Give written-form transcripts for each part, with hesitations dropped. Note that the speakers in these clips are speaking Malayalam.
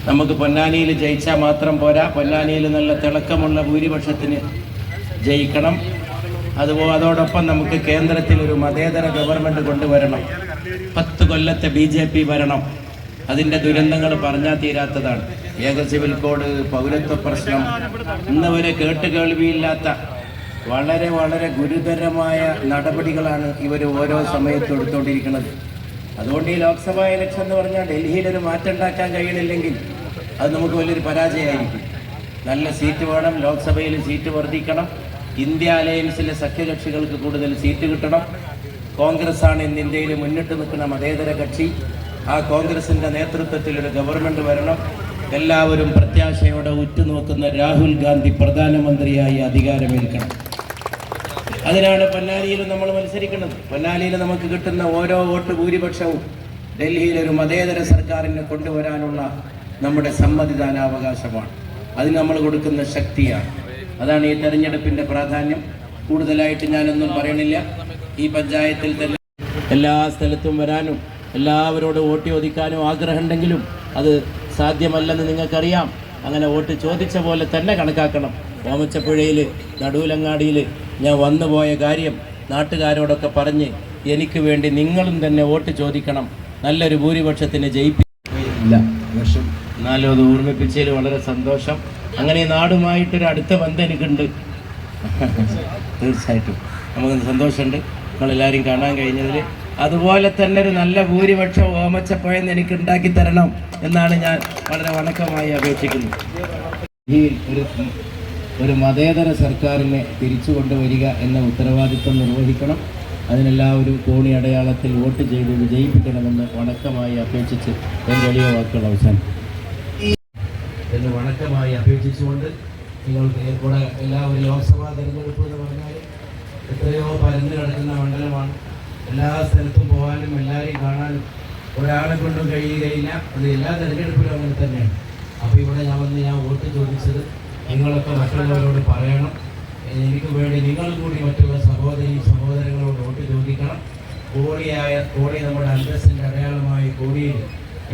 നമുക്ക് പൊന്നാനിയിൽ ജയിച്ചാൽ മാത്രം പോരാ, പൊന്നാനിയിൽ നല്ല തിളക്കമുള്ള ഭൂരിപക്ഷത്തിന് ജയിക്കണം. അതോടൊപ്പം നമുക്ക് കേന്ദ്രത്തിൽ ഒരു മതേതര ഗവൺമെൻറ് കൊണ്ടുവരണം. 10 കൊല്ലത്തെ BJP ഭരണം, അതിൻ്റെ ദുരന്തങ്ങൾ പറഞ്ഞാൽ തീരാത്തതാണ്. ഏക സിവിൽ കോഡ്, പൗരത്വ പ്രശ്നം, ഇന്ന് വരെ കേട്ടുകേൾവിയില്ലാത്ത വളരെ വളരെ ഗുരുതരമായ നടപടികളാണ് ഇവർ ഓരോ സമയത്തും എടുത്തുകൊണ്ടിരിക്കുന്നത്. അതുകൊണ്ട് ഈ ലോക്സഭാ ഇലക്ഷൻ എന്ന് പറഞ്ഞാൽ ഡൽഹിയിലൊരു മാറ്റം ഉണ്ടാക്കാൻ കഴിയണില്ലെങ്കിൽ അത് നമുക്ക് വലിയൊരു പരാജയമായിരിക്കും. നല്ല സീറ്റ് വേണം, ലോക്സഭയിൽ സീറ്റ് വർദ്ധിക്കണം, ഇന്ത്യ അലയൻസിലെ സഖ്യകക്ഷികൾക്ക് കൂടുതൽ സീറ്റ് കിട്ടണം. കോൺഗ്രസ് ആണ് ഇന്ന് ഇന്ത്യയിൽ മുന്നിട്ട് നിൽക്കുന്ന മതേതര കക്ഷി. ആ കോൺഗ്രസിൻ്റെ നേതൃത്വത്തിൽ ഒരു ഗവൺമെൻറ് വരണം. എല്ലാവരും പ്രത്യാശയോടെ ഉറ്റുനോക്കുന്ന രാഹുൽ ഗാന്ധി പ്രധാനമന്ത്രിയായി അധികാരമേൽക്കണം. അതിനാണ് പൊന്നാനിയിൽ നമ്മൾ മത്സരിക്കുന്നത്. പൊന്നാനിയിൽ നമുക്ക് കിട്ടുന്ന ഓരോ വോട്ട് ഭൂരിപക്ഷവും ഡൽഹിയിലൊരു മതേതര സർക്കാരിനെ കൊണ്ടുവരാനുള്ള നമ്മുടെ സമ്മതിദാനാവകാശമാണ്. അതിന് നമ്മൾ കൊടുക്കുന്ന ശക്തിയാണ്. അതാണ് ഈ തെരഞ്ഞെടുപ്പിൻ്റെ പ്രാധാന്യം. കൂടുതലായിട്ട് ഞാനൊന്നും പറയണില്ല. ഈ പഞ്ചായത്തിൽ തന്നെ എല്ലാ സ്ഥലത്തും വരാനും എല്ലാവരോടും വോട്ട് ചോദിക്കാനും ആഗ്രഹമുണ്ടെങ്കിലും അത് സാധ്യമല്ലെന്ന് നിങ്ങൾക്കറിയാം. അങ്ങനെ വോട്ട് ചോദിച്ച പോലെ തന്നെ കണക്കാക്കണം. ഓമച്ചപ്പുഴയിൽ, നടുവിലങ്ങാടിയിൽ ഞാൻ വന്നുപോയ കാര്യം നാട്ടുകാരോടൊക്കെ പറഞ്ഞ് എനിക്ക് വേണ്ടി നിങ്ങളും തന്നെ വോട്ട് ചോദിക്കണം, നല്ലൊരു ഭൂരിപക്ഷത്തിന് ജയിപ്പില്ല. പക്ഷം എന്നാലും അത് ഓർമ്മിപ്പിച്ചതിൽ വളരെ സന്തോഷം. അങ്ങനെ നാടുമായിട്ടൊരു അടുത്ത ബന്ധം എനിക്കുണ്ട്. തീർച്ചയായിട്ടും നമുക്ക് സന്തോഷമുണ്ട് നമ്മളെല്ലാവരും കാണാൻ കഴിഞ്ഞതിൽ. അതുപോലെ തന്നെ ഒരു നല്ല ഭൂരിപക്ഷം ഓമച്ചപ്പുഴയെന്ന് എനിക്ക് ഉണ്ടാക്കി തരണം എന്നാണ് ഞാൻ വളരെ വണക്കമായി അപേക്ഷിക്കുന്നത്. ഈ ഒരു മതേതര സർക്കാരിനെ തിരിച്ചു കൊണ്ടുവരിക എന്ന ഉത്തരവാദിത്വം നിർവഹിക്കണം. അതിനെല്ലാവരും കോണി അടയാളത്തിൽ വോട്ട് ചെയ്ത് വിജയിപ്പിക്കണമെന്ന് വണക്കമായി അപേക്ഷിച്ച് എൻ്റെ എളിയ വാക്കുകൾ അവസാനിക്കും എന്ന് വണക്കമായി അപേക്ഷിച്ചുകൊണ്ട് നിങ്ങൾക്ക് കൂടെ എല്ലാവരും ലോക്സഭാ തെരഞ്ഞെടുപ്പ് എന്ന് പറഞ്ഞാൽ എത്രയോ പരന്നു കിടക്കുന്ന മണ്ഡലമാണ്. എല്ലാ സ്ഥലത്തും പോകാനും എല്ലാവരെയും കാണാനും ഒരാളെ കൊണ്ടും കഴിയുകയില്ല. അത് എല്ലാ തെരഞ്ഞെടുപ്പിലും അങ്ങനെ തന്നെയാണ്. അപ്പോൾ ഇവിടെ ഞാൻ വോട്ട് ചോദിച്ചത് നിങ്ങളൊക്കെ മറ്റുള്ളവരോട് പറയണം. എനിക്ക് വേണ്ടി നിങ്ങൾ കൂടി മറ്റുള്ള സഹോദരങ്ങളോട് വോട്ട് ചോദിക്കണം. കോണി നമ്മുടെ അന്തസ്സിൻ്റെ അടയാളമായ കോണിയിൽ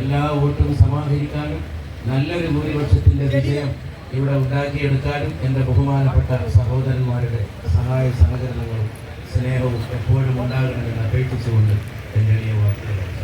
എല്ലാ വോട്ടും സമാഹരിക്കാനും നല്ലൊരു ഭൂരിപക്ഷത്തിൻ്റെ വിജയം ഇവിടെ ഉണ്ടാക്കിയെടുക്കാനും എൻ്റെ ബഹുമാനപ്പെട്ട സഹോദരന്മാരുടെ സഹായ സഹകരണങ്ങളും സ്നേഹവും എപ്പോഴും ഉണ്ടാകണമെന്ന് അപേക്ഷിച്ചുകൊണ്ട് എൻ്റെ വാക്കുകൾ